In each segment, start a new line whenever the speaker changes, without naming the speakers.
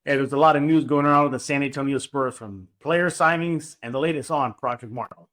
Yeah, there's a lot of news going around with the San Antonio Spurs, from player signings and the latest on Project Marvel.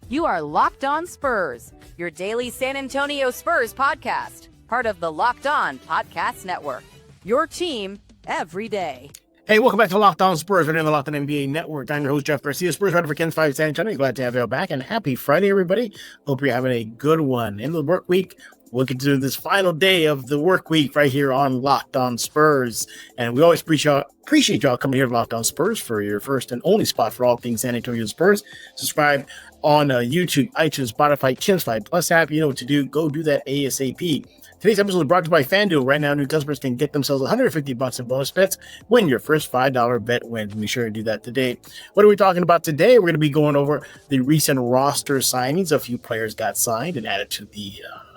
You are Locked On Spurs, your daily San Antonio Spurs podcast, part of the Locked On Podcast Network. Your team every day.
Hey, welcome back to Locked On Spurs, right here on the Locked On NBA Network. I'm your host, Jeff Garcia, Spurs writer for Ken's 5 San Antonio. Glad to have you all back, and happy Friday, everybody. Hope you're having a good one. In the work week, we'll get to this final day of the work week right here on Locked On Spurs. And we always appreciate y'all coming here to Locked On Spurs for your first and only spot for all things San Antonio Spurs. Subscribe on YouTube, iTunes, Spotify, Ken's 5 Plus app. You know what to do. Go do that ASAP. Today's episode is brought to you by FanDuel. Right now, new customers can get themselves $150 in bonus bets when your first $5 bet wins. Be sure to do that today. What are we talking about today? We're going to be going over the recent roster signings. A few players got signed and added to the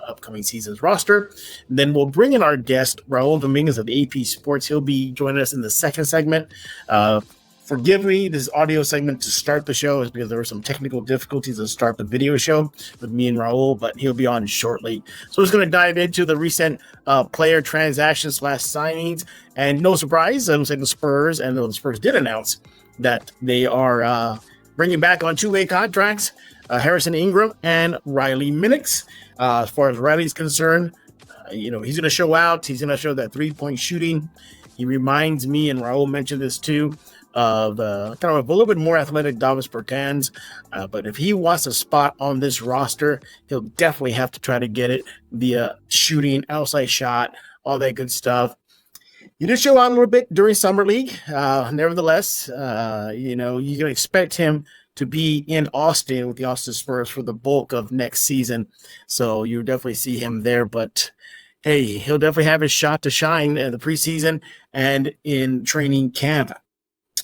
upcoming season's roster. And then we'll bring in our guest, Raul Dominguez of AP Sports. He'll be joining us in the second segment. Forgive me, this audio segment to start the show is because there were some technical difficulties to start the video show with me and Raul, but he'll be on shortly. So we're just going to dive into the recent player transactions / signings. And no surprise, I'm saying the Spurs, and the Spurs did announce that they are bringing back on two-way contracts Harrison Ingram and Riley Minix. As far as Riley's concerned, he's going to show out. He's going to show that three-point shooting. He reminds me, and Raul mentioned this too, of kind of a little bit more athletic Davis Bertans. But if he wants a spot on this roster, he'll definitely have to try to get it via shooting, outside shot, all that good stuff. He did show out a little bit during Summer League. Nevertheless, you can expect him to be in Austin with the Austin Spurs for the bulk of next season. So you'll definitely see him there. But hey, he'll definitely have his shot to shine in the preseason and in training camp.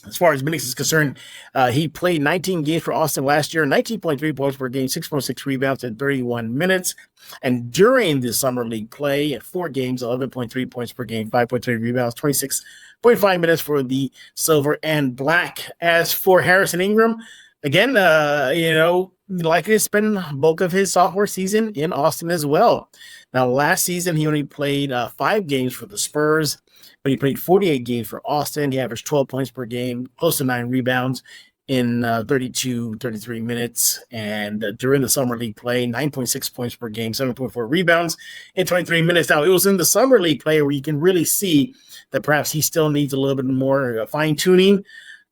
As far as Minix is concerned, he played 19 games for Austin last year, 19.3 points per game, 6.6 rebounds in 31 minutes. And during the Summer League play, at 4 games, 11.3 points per game, 5.3 rebounds, 26.5 minutes for the Silver and Black. As for Harrison Ingram, again, likely to spend the bulk of his sophomore season in Austin as well. Now, last season, he only played 5 games for the Spurs, but he played 48 games for Austin. He averaged 12 points per game, close to 9 rebounds in 33 minutes. And during the Summer League play, 9.6 points per game, 7.4 rebounds in 23 minutes. Now, it was in the Summer League play where you can really see that perhaps he still needs a little bit more fine-tuning.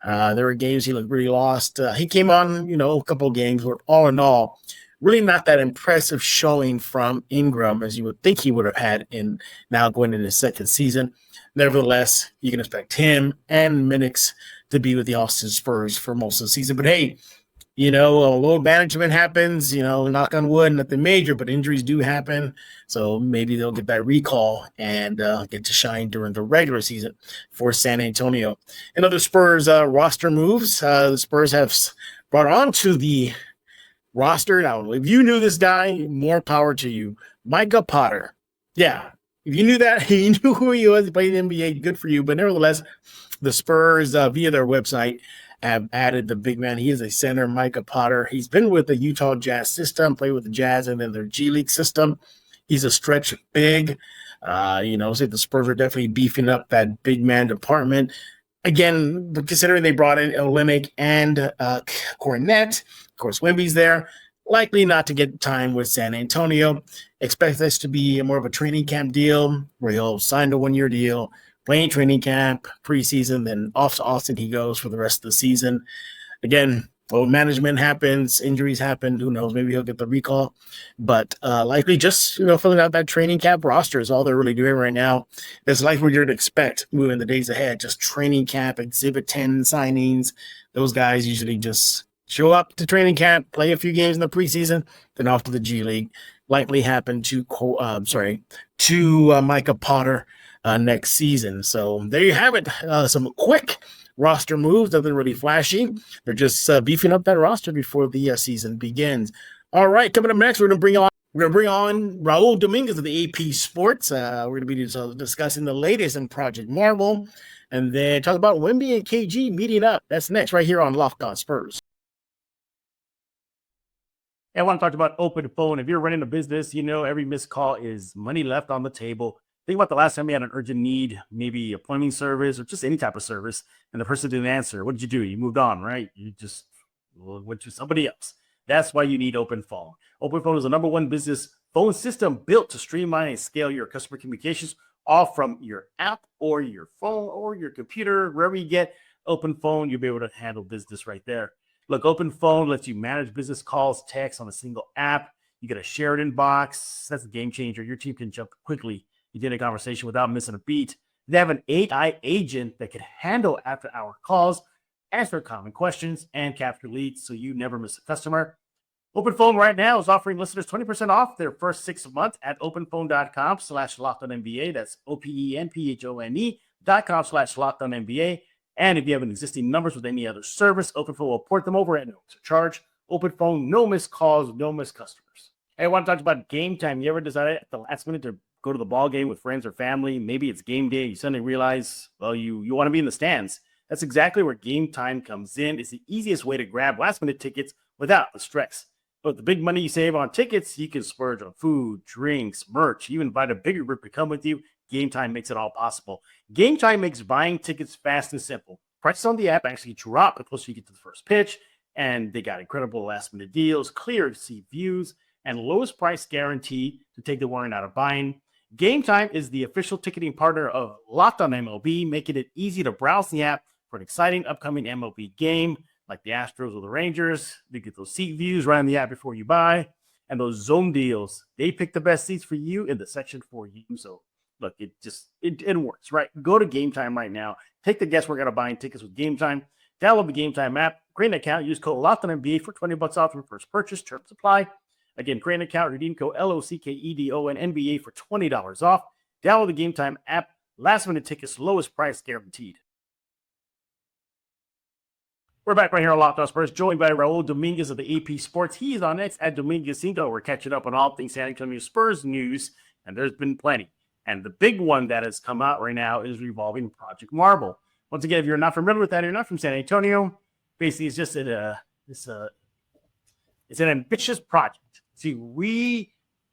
There were games he looked really lost. He came on, a couple of games where all in all, really not that impressive showing from Ingram as you would think he would have had in now going into his second season. Nevertheless, you can expect him and Minix to be with the Austin Spurs for most of the season. But hey, a little management happens, knock on wood, nothing major, but injuries do happen. So maybe they'll get that recall and get to shine during the regular season for San Antonio. And other Spurs roster moves, the Spurs have brought on to the roster. Now, if you knew this guy, more power to you. Micah Potter. Yeah. If you knew that, you knew who he was, he played in the NBA, good for you. But nevertheless, the Spurs, via their website, have added the big man. He is a center, Micah Potter. He's been with the Utah Jazz system, played with the Jazz and then their G League system. He's a stretch big. So the Spurs are definitely beefing up that big man department. Again, considering they brought in Olenek and Garnett, of course, Wemby's there. Likely not to get time with San Antonio. Expect this to be more of a training camp deal where he'll sign a 1-year deal, play in training camp, preseason, then off to Austin he goes for the rest of the season. Again, management happens, injuries happen, who knows, maybe he'll get the recall. But likely just, filling out that training camp roster is all they're really doing right now. It's like what you'd expect moving the days ahead, just training camp, Exhibit 10 signings. Those guys usually just show up to training camp, play a few games in the preseason, then off to the G League. Likely happen to Micah Potter next season. So there you have it. Some quick roster moves, nothing really flashy. They're just beefing up that roster before the season begins. All right, coming up next, we're going to bring on Raul Dominguez of the AP Sports. We're going to be discussing the latest in Project Marvel, and then talk about Wemby and KG meeting up. That's next right here on Locked On Spurs. I want to talk about open phone. If you're running a business, every missed call is money left on the table. Think about the last time you had an urgent need, maybe a plumbing service or just any type of service, and the person didn't answer. What did you do? You moved on, right? You just went to somebody else. That's why you need open phone. Open phone is the number one business phone system built to streamline and scale your customer communications, all from your app or your phone or your computer. Wherever you get open phone, you'll be able to handle business right there. Look, open phone lets you manage business calls, text on a single app. You get a shared inbox. That's a game changer. Your team can jump quickly into a conversation without missing a beat. They have an AI agent that can handle after-hour calls, answer common questions, and capture leads so you never miss a customer. OpenPhone right now is offering listeners 20% off their first 6 months at openphone.com/LockedOnNBA. That's OPENPHONE.com/LockedOnNBA. And if you have an existing numbers with any other service, OpenPhone will port them over at no extra charge. OpenPhone, no missed calls, no missed customers. Hey, I want to talk about game time. You ever decided at the last minute to go to the ball game with friends or family? Maybe it's game day. You suddenly realize, well, you want to be in the stands. That's exactly where Game Time comes in. It's the easiest way to grab last-minute tickets without the stress. But the big money you save on tickets, you can splurge on food, drinks, merch. You even invite a bigger group to come with you. Game Time makes it all possible. Game Time makes buying tickets fast and simple. Prices on the app actually drop the closer you get to the first pitch, and they got incredible last-minute deals, clear seat views, and lowest price guarantee to take the worry out of buying. Game Time is the official ticketing partner of Locked On MLB, making it easy to browse the app for an exciting upcoming MLB game like the Astros or the Rangers. You get those seat views right on the app before you buy, and those zone deals. They pick the best seats for you in the section for you. So look, it works, right? Go to Game Time right now. Take the guesswork out of buying tickets with Game Time. Download the Game Time app, create an account, use code LOCKEDONNBA for $20 off your first purchase. Terms apply. Again, create an account, redeem code LOCKEDONNBA for $20 off. Download the Game Time app. Last minute tickets, lowest price guaranteed. We're back right here on Locked On Spurs, joined by Raul Dominguez of the AP Sports. He is on X at Dominguez5. We're catching up on all things San Antonio Spurs news, and there's been plenty. And the big one that has come out right now is revolving Project Marble. Once again, if you're not familiar with that, you're not from San Antonio, basically it's just it's an ambitious project to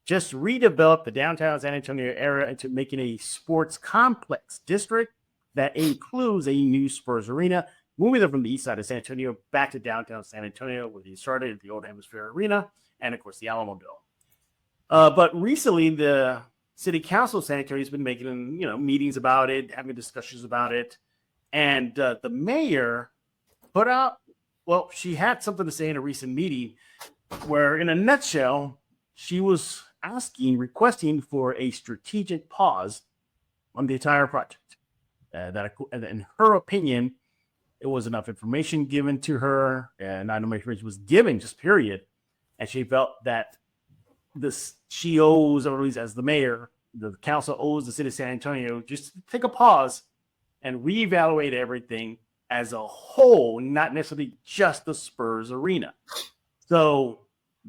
just redevelop the downtown San Antonio area into making a sports complex district that includes a new Spurs arena, moving them from the east side of San Antonio back to downtown San Antonio, where they started at the old Hemisphere Arena and, of course, the Alamo Dome. But recently, the City Council of San Antonio has been making meetings about it, having discussions about it, and the mayor put out. Well, she had something to say in a recent meeting where, in a nutshell, she was requesting for a strategic pause on the entire project. That, in her opinion, it was enough information given to her, and not enough information was given, just period. And she felt that she owes, or at least as the mayor, the council owes the city of San Antonio just to take a pause and reevaluate everything as a whole, not necessarily just the Spurs arena. So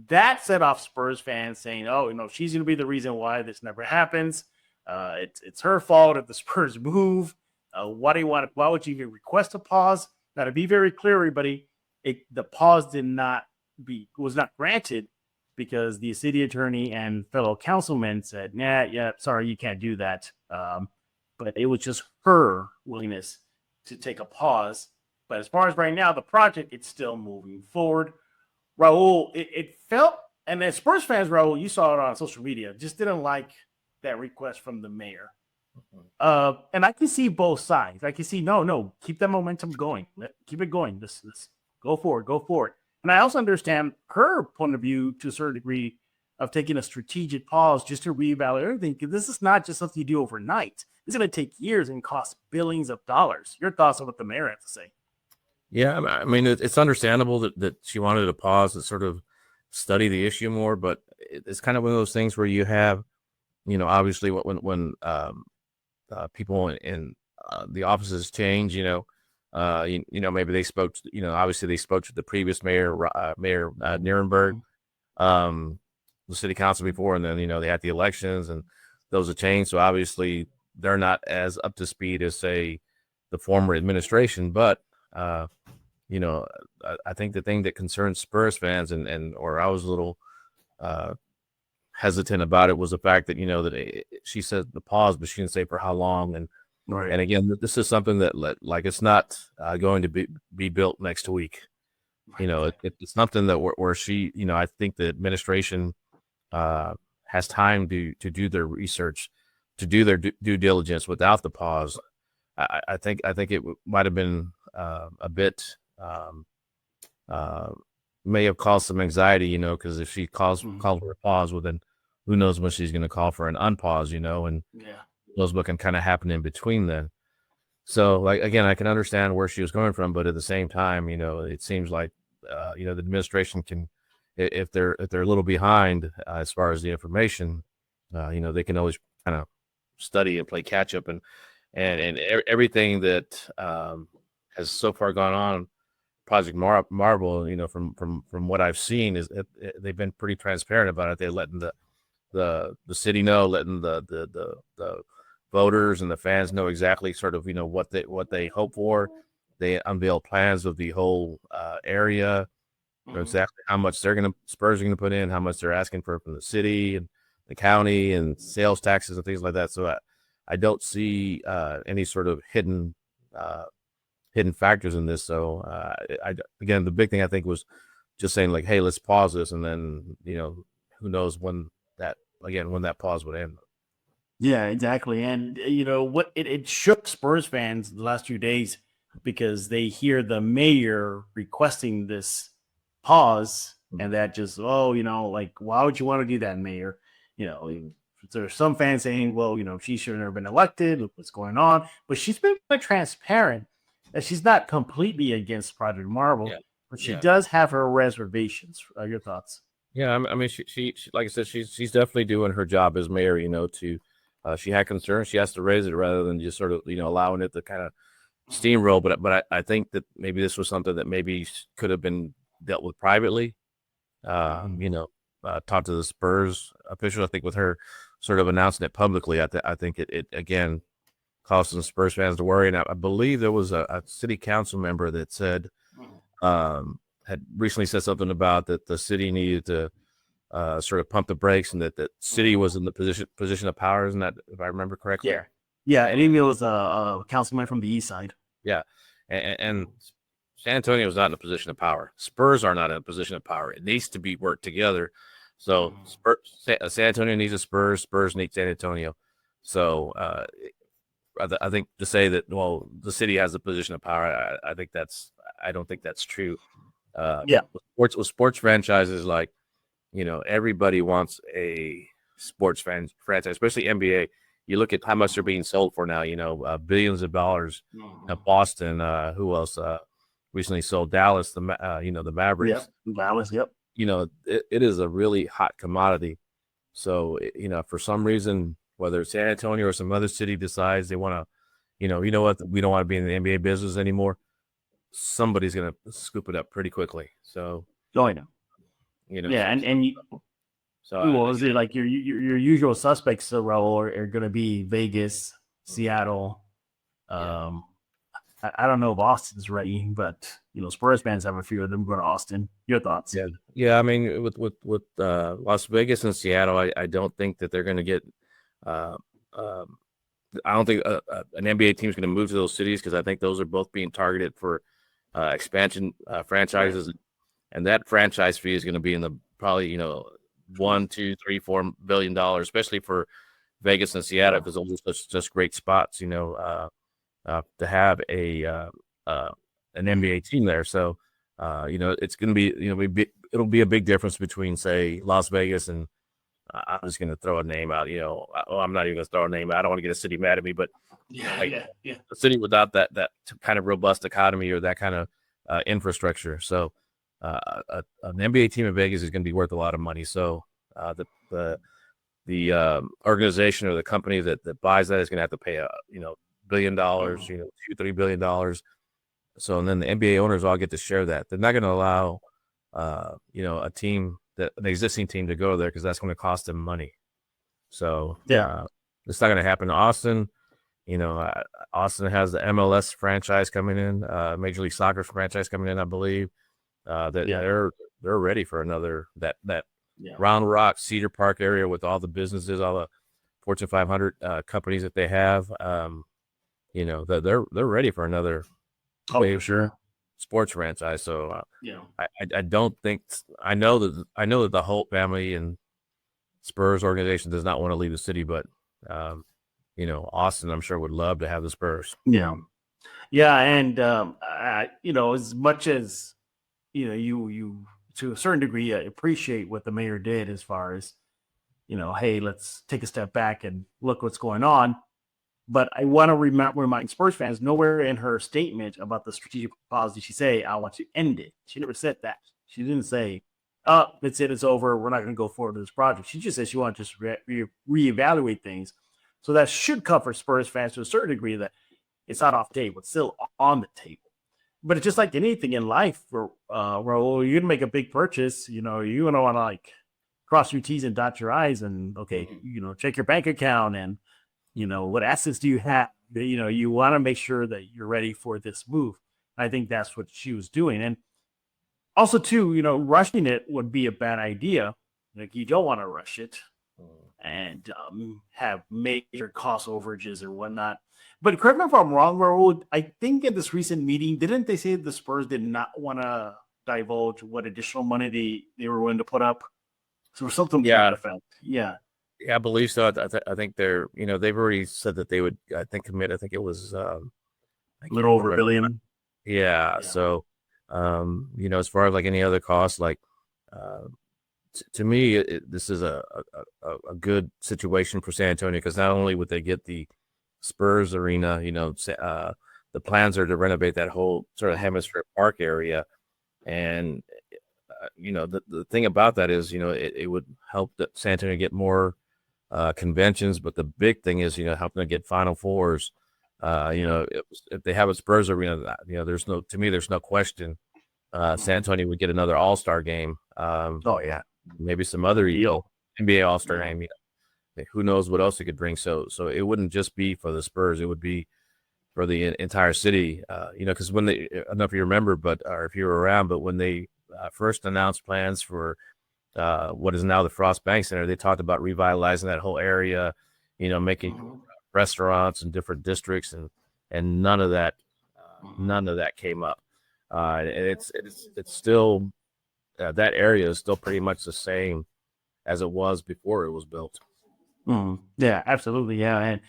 that set off Spurs fans saying, she's going to be the reason why this never happens. It's her fault if the Spurs move. Why would you even request a pause? Now, to be very clear, everybody, the pause was not granted because the city attorney and fellow councilmen said, sorry, you can't do that. But it was just her willingness to take a pause. But as far as right now, the project, it's still moving forward. Raul, it felt, and as Spurs fans, Raul, you saw it on social media, just didn't like that request from the mayor. And I can see both sides. I can see, no, keep that momentum going. Keep it going. This go forward. And I also understand her point of view to a certain degree of taking a strategic pause just to reevaluate everything. Because this is not just something you do overnight. It's going to take years and cost billions of dollars. Your thoughts on what the mayor has to say?
Yeah, I mean, it's understandable that she wanted to pause and sort of study the issue more, but it's kind of one of those things where you have, obviously when people in the offices change, maybe they spoke, obviously they spoke to the previous mayor, Mayor Nierenberg, the city council before, and then, they had the elections and those have changed. So obviously they're not as up to speed as, say, the former administration, but I think the thing that concerns Spurs fans or I was a little hesitant about it was the fact that, she said the pause, but she didn't say for how long. And again, this is something that it's not going to be built next week. It's something that where she, I think the administration has time to do their research, to do their due diligence without the pause. I think it might have been a bit may have caused some anxiety, because if she calls for a pause, well, then who knows when she's going to call for an unpause, and knows what can kind of happen in between then. So, again, I can understand where she was going from, but at the same time, it seems like the administration can, if they're a little behind as far as the information, they can always kind of study and play catch up and everything that has so far gone on Project Marble, from what I've seen is they've been pretty transparent about it. They're letting the city know, letting the voters and the fans know exactly sort of, what they hope for. They unveil plans of the whole area, exactly how much Spurs are going to put in, how much they're asking for from the city and the county and sales taxes and things like that. So I don't see any sort of hidden factors in this. So again, the big thing I think was just saying like, hey, let's pause this, and then who knows when that pause would end.
Yeah, exactly. And what it shook Spurs fans the last few days because they hear the mayor requesting this pause, and that just like, why would you want to do that, mayor? There's some fans saying, well, she should have never been elected. Look what's going on. But she's been quite transparent that she's not completely against Project Marble, but she does have her reservations. Your thoughts?
Yeah, I mean, she like I said, she's definitely doing her job as mayor. She had concerns. She has to raise it rather than just sort of allowing it to kind of steamroll. But I think that maybe this was something that maybe could have been dealt with privately. Talk to the Spurs officials. I think with her sort of announcing it publicly, I think it again caused some Spurs fans to worry. And I believe there was a city council member that said had recently said something about that the city needed to sort of pump the brakes, and that the city was in the position of power. Isn't that, if I remember correctly?
Yeah. And it was a councilman from the east side.
Yeah, and San Antonio is not in a position of power. Spurs are not in a position of power. It needs to be worked together. So San Antonio needs a Spurs. Spurs need San Antonio. So I think to say that, well, the city has a position of power, I don't think that's true. With sports franchises, like, everybody wants a sports franchise, especially NBA. You look at how much they're being sold for now, billions of dollars. Boston, who else recently sold Dallas, the Mavericks.
Yep, Dallas, yep.
It is a really hot commodity. So, for some reason, whether San Antonio or some other city decides they want to, we don't want to be in the NBA business anymore, somebody's going to scoop it up pretty quickly. So,
I know. Is it like your usual suspects, Raul, are going to be Vegas, Seattle? I don't know if Austin's ready, but Spurs fans have a few of them going to Austin. Your thoughts?
Yeah. I mean, with Las Vegas and Seattle, I don't think that they're going to get. I don't think an NBA team is going to move to those cities, because I think those are both being targeted for expansion franchises, right. And that franchise fee is going to be in the probably $1, $2, $3, $4 billion, especially for Vegas and Seattle, because those are just great spots, to have an NBA team there. So, it's going to be, it'll be a big difference between, say, Las Vegas and I'm just going to throw a name out. I'm not even going to throw a name out. I don't want to get a city mad at me, but a city without that kind of robust economy or that kind of infrastructure. So, an NBA team in Vegas is going to be worth a lot of money. So, the organization or the company that buys that is going to have to pay $1 billion, $2-3 billion. So, and then the NBA owners all get to share that. They're not going to allow, a team, an existing team, to go there, because that's going to cost them money. So, it's not going to happen in Austin. Austin has the MLS franchise coming in, Major League Soccer franchise coming in, I believe. They're ready for another that Round Rock, Cedar Park area with all the businesses, all the Fortune 500 companies that they have. They're ready for another
for sure
sports franchise. So I don't think I know that the Holt family and Spurs organization does not want to leave the city, but Austin, I'm sure, would love to have the Spurs.
Yeah, and as much as you to a certain degree appreciate what the mayor did as far as hey, let's take a step back and look what's going on. But I want to remind Spurs fans, nowhere in her statement about the strategic pause did she say, I want to end it. She never said that. She didn't say, oh, that's it, it's over, we're not going to go forward with this project. She just said she wanted to just reevaluate things. So that should cover Spurs fans to a certain degree that it's not off the table. It's still on the table. But it's just like anything in life, Raul, you're going to make a big purchase. You're going to want to cross your T's and dot your I's and, check your bank account and, what assets do you have? You want to make sure that you're ready for this move. I think that's what she was doing. And also, too, rushing it would be a bad idea. You don't want to rush it and have major cost overages or whatnot. But correct me if I'm wrong, Raul, I think in this recent meeting, didn't they say the Spurs did not want to divulge what additional money they were willing to put up? So something to that effect. Yeah.
Yeah, I believe so. I think they're, they've already said that they would, commit. I think it was
a little over $1 billion.
Yeah. So, as far as any other costs, to me, this is a good situation for San Antonio because not only would they get the Spurs arena, the plans are to renovate that whole sort of Hemisphere Park area. And, the thing about that is, it would help that San Antonio get more conventions. But the big thing is, helping to get Final Fours. If they have a Spurs arena, there's no question San Antonio would get another All-Star game. Maybe some other NBA All-Star game. Who knows what else it could bring? So it wouldn't just be for the Spurs; it would be for the entire city. Because when I don't know if you remember, or if you were around, but when they first announced plans for what is now the Frost Bank Center, they talked about revitalizing that whole area. Making restaurants in different districts, and none of that came up. And it's still that area is still pretty much the same as it was before it was built.
Yeah, absolutely. Yeah. And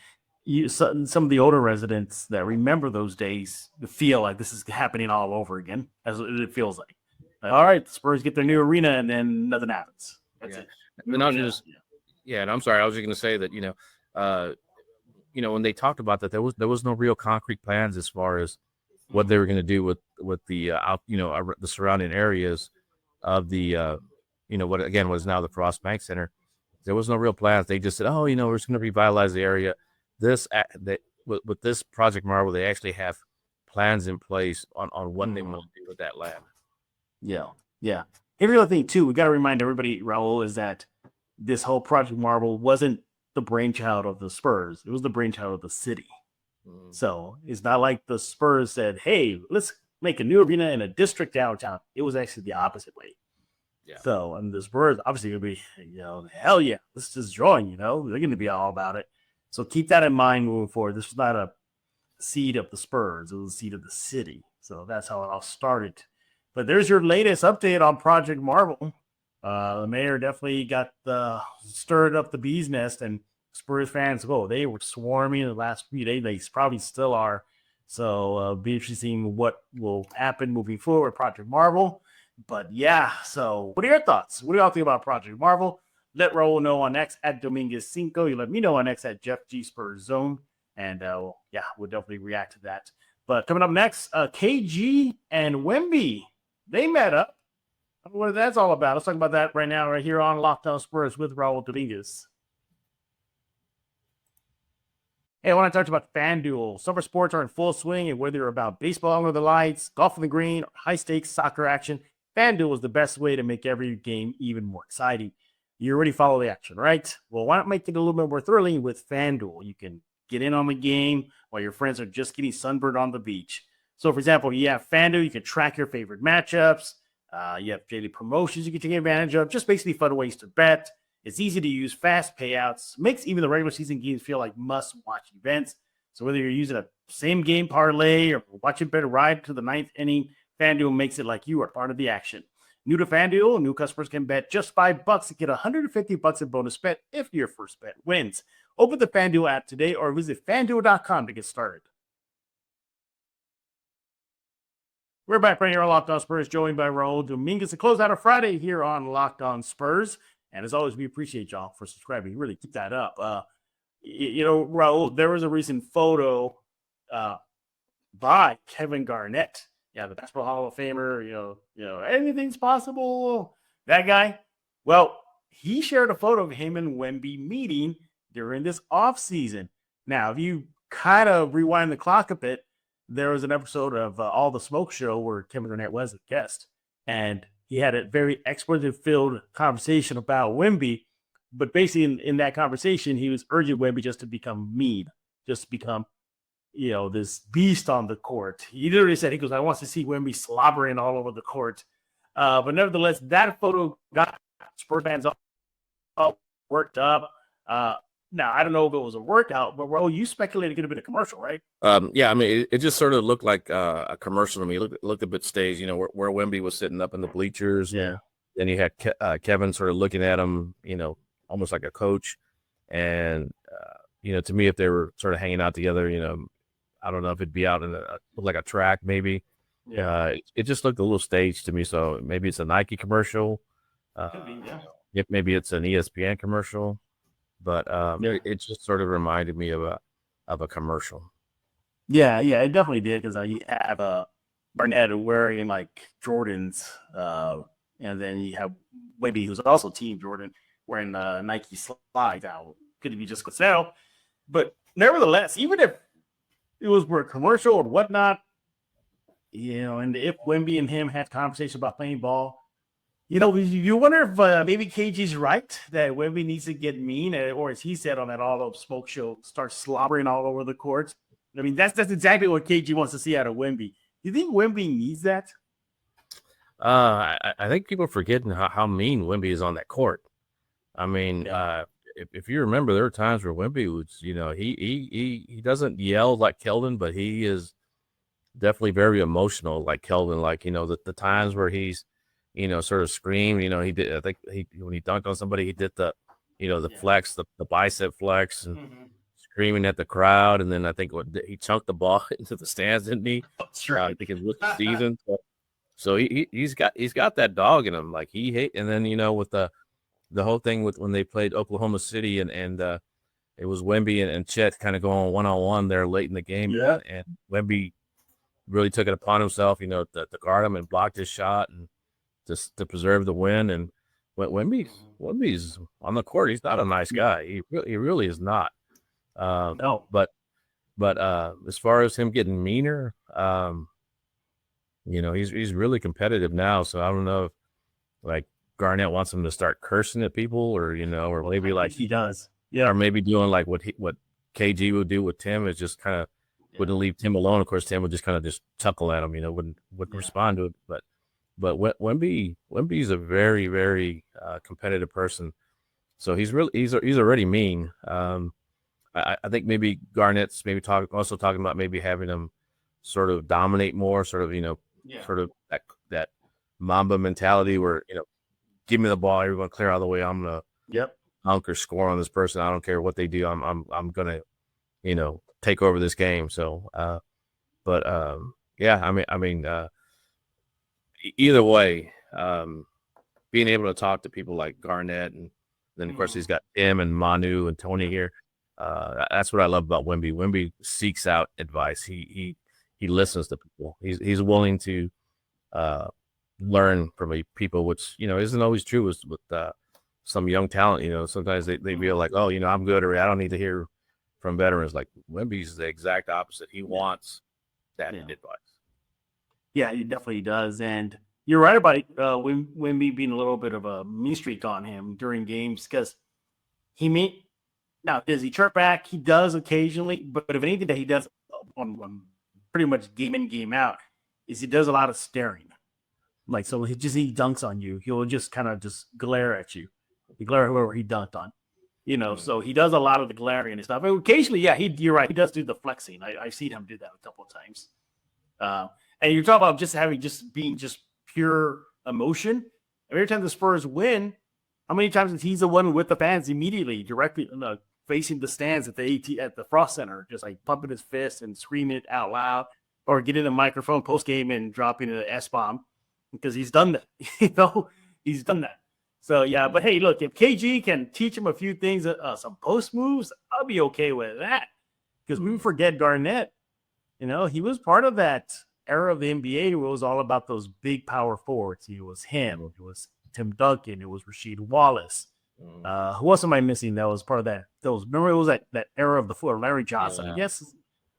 some of the older residents that remember those days feel like this is happening all over again, as it feels like. All right, the Spurs get their new arena and then nothing happens. That's it.
And and I'm sorry, I was just going to say that, when they talked about that, there was no real concrete plans as far as what they were going to do with the the surrounding areas of the what is now the Frost Bank Center. There was no real plans. They just said, we're just going to revitalize the area. With this Project Marvel, they actually have plans in place on what they want to do with that land.
Yeah. Every other thing too, we got to remind everybody, Raul, is that this whole Project Marvel wasn't the brainchild of the Spurs. It was the brainchild of the city. So it's not like the Spurs said, hey, let's make a new arena in a district downtown. It was actually the opposite way. Yeah. So, and the Spurs obviously going to be, hell yeah, this is join, they're going to be all about it. So keep that in mind moving forward. This was not a seed of the Spurs. It was a seed of the city. So that's how it all started. But there's your latest update on Project Marvel. The mayor definitely got stirred up the bee's nest, and Spurs fans, they were swarming the last few days. They probably still are. So be interesting what will happen moving forward with Project Marvel. But yeah, so what are your thoughts? What do y'all think about Project Marvel? Let Raul know on X at Dominguez5. You let me know on X at Jeff G Spurs Zone. And we'll definitely react to that. But coming up next, KG and Wemby, they met up. I don't know what that's all about. Let's talk about that right now, right here on Lockdown Spurs with Raul Dominguez. Hey, I want to talk about FanDuel. Summer sports are in full swing, and whether you're about baseball under the lights, golf on the green, or high-stakes soccer action, FanDuel is the best way to make every game even more exciting. You already follow the action, right? Well, why not make it a little bit more thrilling with FanDuel? You can get in on the game while your friends are just getting sunburned on the beach. So, for example, you have FanDuel, you can track your favorite matchups. You have daily promotions you can take advantage of. Just basically fun ways to bet. It's easy to use, fast payouts, makes even the regular season games feel like must-watch events. So whether you're using a same-game parlay or watching better ride to the ninth inning, FanDuel makes it like you are part of the action. New to FanDuel, new customers can bet just $5 to get $150 in bonus bet if your first bet wins. Open the FanDuel app today or visit FanDuel.com to get started. We're back right here on Locked On Spurs, joined by Raul Dominguez to close out a Friday here on Locked On Spurs. And as always, we appreciate y'all for subscribing. Really keep that up. Raul, there was a recent photo by Kevin Garnett. Yeah, the Basketball Hall of Famer, anything's possible. That guy. Well, he shared a photo of him and Wemby meeting during this offseason. Now, if you kind of rewind the clock a bit, there was an episode of All the Smoke Show where Kevin Garnett was a guest. And he had a very expletive-filled conversation about Wemby. But basically in that conversation, he was urging Wemby just to become mean, just to become, this beast on the court. He literally said, he goes, I want to see Wemby slobbering all over the court. But nevertheless, that photo got Spurs fans all worked up. Now, I don't know if it was a workout, but Ro, you speculated it could have been a commercial, right?
Yeah, I mean, it just sort of looked like a commercial to me. It looked a bit staged, where Wemby was sitting up in the bleachers.
Yeah.
Then you had Kevin sort of looking at him, almost like a coach. And, to me, if they were sort of hanging out together, I don't know if it'd be out in like a track maybe.
Yeah.
It just looked a little staged to me. So maybe it's a Nike commercial.
Could be, yeah.
Maybe it's an ESPN commercial. But it just sort of reminded me of a commercial.
Yeah, it definitely did because you have Barnett wearing like Jordans, and then you have Wemby, who's also Team Jordan, wearing Nike slides. Now, could be just sell, but nevertheless, even if it was for a commercial or whatnot, and if Wemby and him had conversation about playing ball. You wonder if maybe KG's right that Wemby needs to get mean, or as he said on that All Up Smoke Show, start slobbering all over the court. I mean, that's exactly what KG wants to see out of Wemby. Do you think Wemby needs that?
I think people are forgetting how mean Wemby is on that court. I mean, if you remember, there were times where Wemby was, he doesn't yell like Keldon, but he is definitely very emotional like Keldon. Like, the times where he's, sort of screamed, he did, I think when he dunked on somebody, he did the, the flex, the bicep flex and screaming at the crowd. And then I think he chunked the ball into the stands, didn't he?
That's right.
I think his rookie season. So he's got that dog in him. Like and then, with the whole thing with when they played Oklahoma City and it was Wemby and Chet kind of going one-on-one there late in the game.
Yeah.
And Wemby really took it upon himself, to guard him and blocked his shot and just to preserve the win. And Wemby's on the court. He's not a nice guy. He really is not.
No.
But as far as him getting meaner, he's really competitive now. So I don't know if like Garnett wants him to start cursing at people or maybe like
he does. Yeah.
Or maybe doing like what KG would do with Tim is just kind of wouldn't leave Tim alone. Of course, Tim would just kind of just chuckle at him, wouldn't respond to it. But Wemby's a very, very competitive person. So he's already mean. I think maybe Garnett's also talking about maybe having him sort of dominate more, sort of, sort of that Mamba mentality where, give me the ball, everyone clear out of the way. I'm going to dunk or score on this person. I don't care what they do. I'm going to, take over this game. So, either way, being able to talk to people like Garnett and then of course he's got Tim and Manu and Tony here. That's what I love about Wemby. Wemby seeks out advice. He listens to people. He's willing to learn from people, which isn't always true with some young talent. Sometimes they feel like, oh, I'm good, or I don't need to hear from veterans. Like Wemby's the exact opposite. He wants that advice.
Yeah, he definitely does. And you're right about Wemby being a little bit of a mean streak on him during games because he Now, does he chirp back? He does occasionally, but if anything that he does on pretty much game in, game out, is he does a lot of staring. Like, so he dunks on you. He'll just kind of just glare at you. He glare at whoever he dunked on. So he does a lot of the glaring and stuff. And occasionally, yeah, you're right. He does do the flexing. I've seen him do that a couple of times. And you're talking about just being pure emotion. Every time the Spurs win, how many times is he's the one with the fans immediately, directly facing the stands at the Frost Center, just like pumping his fist and screaming it out loud, or getting a microphone post game and dropping an S-bomb because he's done that. He's done that. So yeah, but hey, look, if KG can teach him a few things, some post moves, I'll be okay with that. Because we forget Garnett. He was part of that era of the NBA where it was all about those big power forwards. It was him. It was Tim Duncan. It was Rasheed Wallace. Who else am I missing that was part of that? Remember it was that era of the floor. Larry Johnson. Yeah. Yes,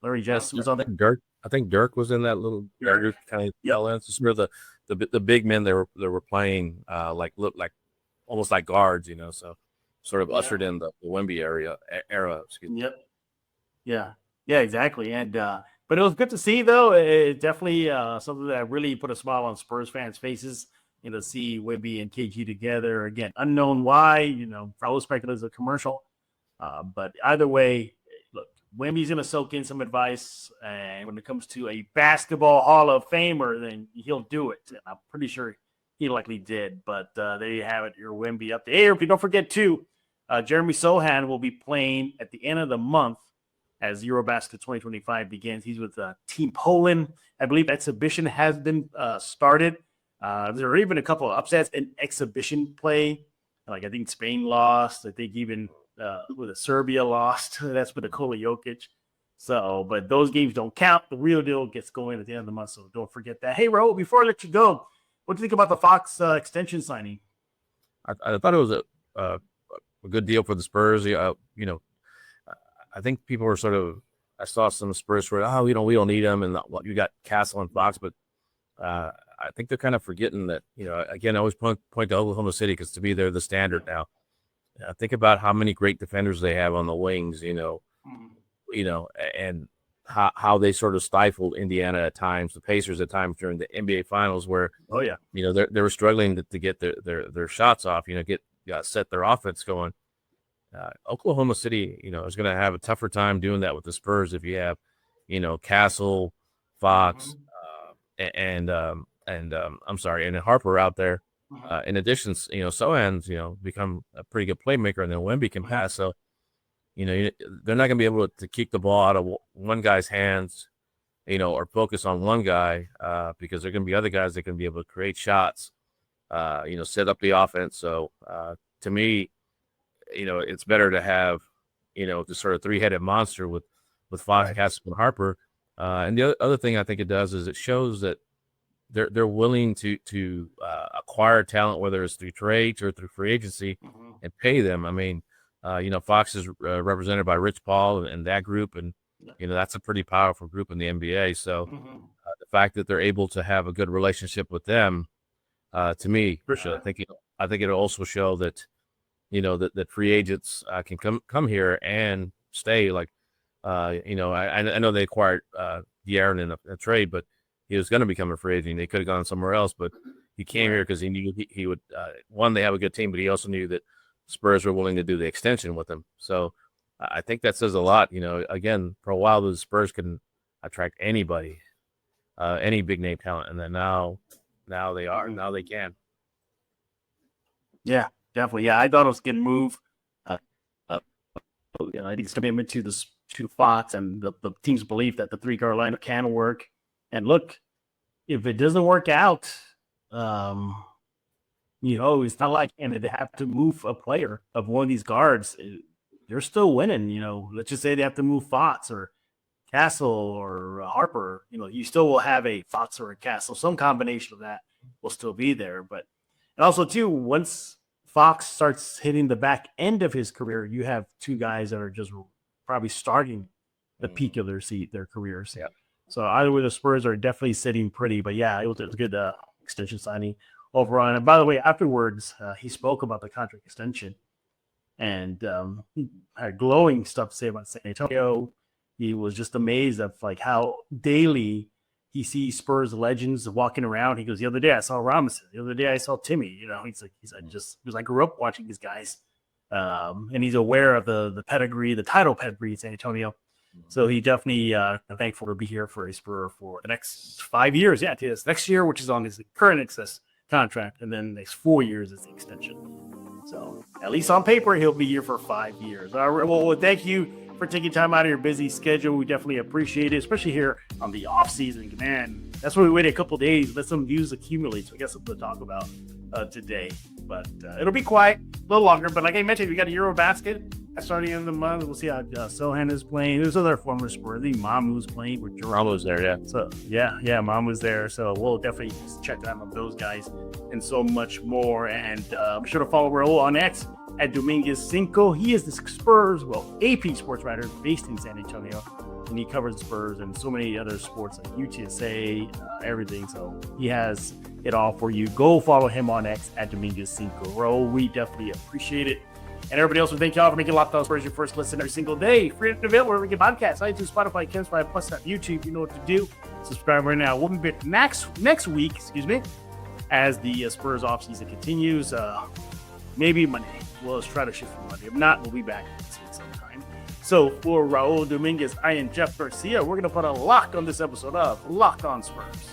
Larry Johnson was on that.
Dirk. I think Dirk was in that little group kind of yell in. So the big men they were playing looked like almost like guards, so sort of ushered in the Wemby era. Excuse me.
Yep. Yeah, exactly. And but it was good to see, though. It definitely something that really put a smile on Spurs fans' faces. See Wemby and KG together again. Unknown why, probably speculated as a commercial. But either way, look, Wemby's going to soak in some advice, and when it comes to a basketball Hall of Famer, then he'll do it. And I'm pretty sure he likely did. But there you have it. Your Wemby up there. Don't forget too, Jeremy Sohan will be playing at the end of the month as Eurobasket 2025 begins. He's with Team Poland. I believe exhibition has been started. There are even a couple of upsets in exhibition play. Like I think Spain lost. I think even Serbia lost. That's with Nikola Jokic. So, but those games don't count. The real deal gets going at the end of the month. So don't forget that. Hey, Raul, before I let you go, what do you think about the Fox extension signing?
I thought it was a good deal for the Spurs. I think people were I saw some Spurs were, we don't need them. And you got Castle and Fox, but I think they're kind of forgetting that, again, I always point to Oklahoma City because to me, they're the standard now. Think about how many great defenders they have on the wings, and how they sort of stifled Indiana at times, the Pacers at times during the NBA Finals where, they were struggling to get their shots off, set their offense going. Oklahoma City, is going to have a tougher time doing that with the Spurs if you have, Castle, Fox, and Harper out there. In addition, Sohan's, become a pretty good playmaker, and then Wemby can pass. So, they're not going to be able to kick the ball out of one guy's hands, or focus on one guy because there are going to be other guys that can be able to create shots, set up the offense. So, to me, it's better to have, this sort of three-headed monster with Fox, Castle, and Harper. And the other thing I think it does is it shows that they're willing to acquire talent, whether it's through trades or through free agency, and pay them. I mean, Fox is represented by Rich Paul and that group, and that's a pretty powerful group in the NBA. So the fact that they're able to have a good relationship with them, to me, I think it'll also show that that free agents can come here and stay. Like I know they acquired De'Aaron in a trade, but he was going to become a free agent. They could have gone somewhere else, but he came here because he knew he would. One, they have a good team, but he also knew that Spurs were willing to do the extension with him. So I think that says a lot. Again, for a while, the Spurs can attract anybody, any big name talent, and then now they can.
Yeah, definitely. Yeah, I thought it was a good move. I think it's commitment to Fox and the team's belief that the three-guard lineup can work. And look, if it doesn't work out, it's not like they have to move a player of one of these guards. They're still winning. Let's just say they have to move Fox or Castle or Harper. You still will have a Fox or a Castle. Some combination of that will still be there. But and also too, once Fox starts hitting the back end of his career, you have two guys that are just probably starting the peak of their careers.
Yeah.
So either way, the Spurs are definitely sitting pretty. But yeah, it was a good extension signing overall. And by the way, afterwards, he spoke about the contract extension. and he had glowing stuff to say about San Antonio. He was just amazed at like how daily he sees Spurs legends walking around. He goes, the other day I saw Robinson. The other day I saw Timmy. You know, he's like, I grew up watching these guys, and he's aware of the pedigree, the title pedigree, San Antonio. So he definitely thankful to be here for a Spur for the next 5 years. Yeah, it is next year, which is on his current excess contract, and then the next 4 years is the extension. So at least on paper, he'll be here for 5 years. All right, well, thank you for taking time out of your busy schedule. We definitely appreciate it, especially here on the off season. Man, that's why we waited a couple of days, let some views accumulate, so we got something to talk about today. But it'll be quiet, a little longer. But like I mentioned, we got a Eurobasket starting in the month. We'll see how Sohan is playing. There's other former Spurs. I think Mamu's playing.
Raul's there, yeah.
So yeah, Mamu's there. So we'll definitely check out on those guys and so much more. And be sure to follow Raul on X at Dominguez5. He is the Spurs, AP sports writer based in San Antonio, and he covers the Spurs and so many other sports like UTSA, everything. So he has it all for you. Go follow him on X at Dominguez5. Raul, we definitely appreciate it. And everybody else, we thank y'all for making Locked On Spurs your first listen every single day. Free and available wherever you get podcasts, iTunes, Spotify, Campfire, plus YouTube. You know what to do. Subscribe right now. We'll be back next week, as the Spurs offseason continues. Maybe Monday. We'll just try to shift for Monday. If not, we'll be back next week sometime. So for Raul Dominguez, I am Jeff Garcia. We're going to put a lock on this episode of Locked On Spurs.